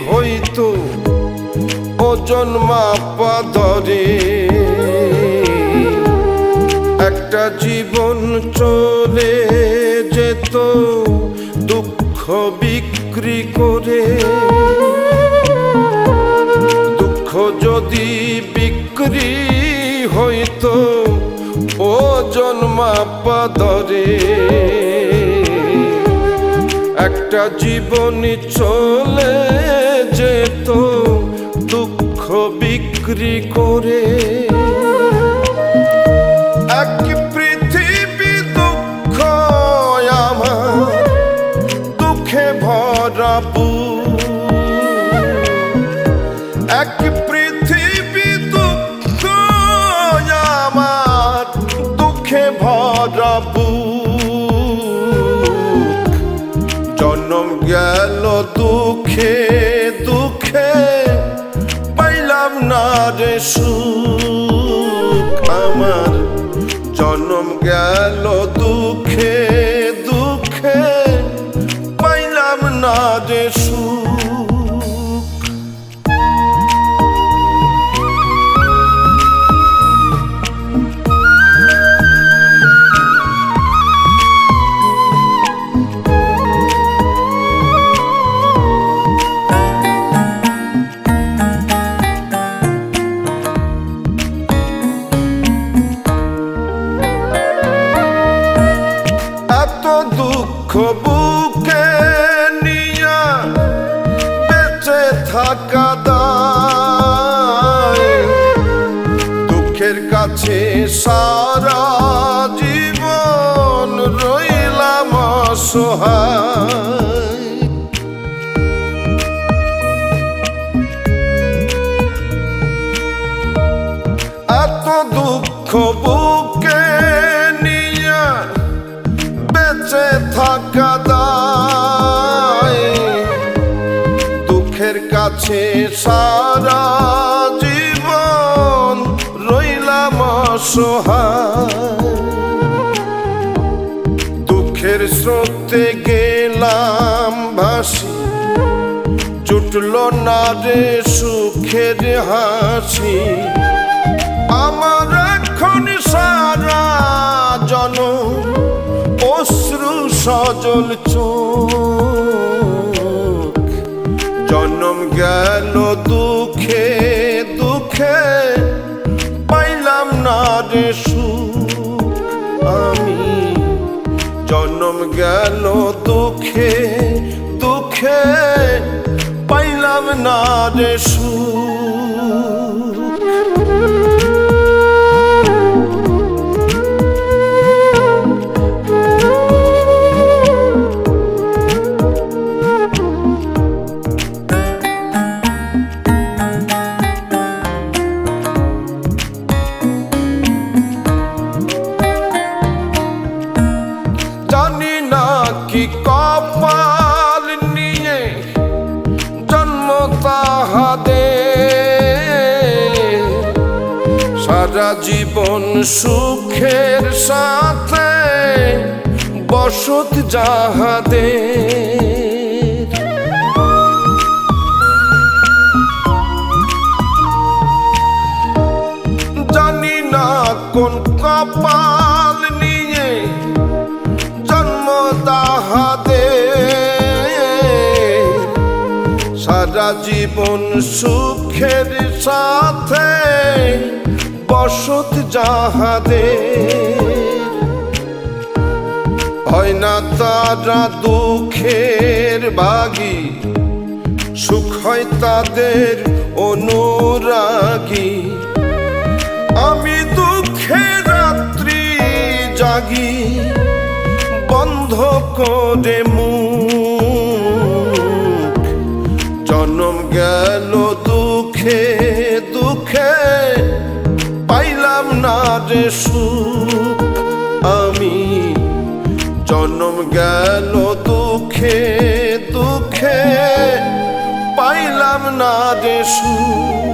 হইতো ওজন মাপা ধরে একটা জীবন চলে যেত দুঃখ বিক্রি করে। দুঃখ যদি বিক্রি হইতো ওজন মাপা ধরে একটা জীবনই চলে যেত দুঃখ বিক্রি করে। এক পৃথিবী দুঃখ আমার দুঃখে ভরা বুক, এক পৃথিবী দুঃখ আমার দুঃখে ভরা বুক। জন্ম গেল দুঃখে দুঃখে পাইলাম না রে সুখ আমার। জন্ম গেল দুঃখে দুঃখে পাইলাম না রে সুখ। দুঃখ বুকে নিয়া বেঁচে থাকা দায়, দুঃখের কাছে সারা জীবন রইলাম অসহায়। এত দুঃখ বুকে নিয়া বেঁচে থাকা দায়, দুঃখের কাছে সারা জীবন রইলাম অসহায়। দুঃখের স্রোতে গেলাম ভাসি, জুটল না রে সুখের হাসি। আমার এখন সারা জনম অশ্রু সজল চোখ। জন্ম গেল দুঃখে দুঃখে পাইলাম না রে সুখ আমি। জন্ম গেল দুঃখে দুঃখে পাইলাম না রে সুখ। জানি না কি কপাল নিয়ে জন্ম তাহাদের, সারা জীবন সুখের সাথে বসত যাহাদের। জানি না কোন কপাল নিয়ে জন্ম তাহাদের, সারা জীবন সুখের সাথে বসত যাহাদের। হয় না তারা দুঃখের ভাগী, সুখ হয় তাদের অনুরাগী। আমি দুঃখের রাত্রি জাগি বন্ধ করে মুখ। জন্ম গেল দুঃখে দুঃখে পাইলাম না রে সুখ আমি। জন্ম গেল দুঃখে দুঃখে পাইলাম না রে সুখ।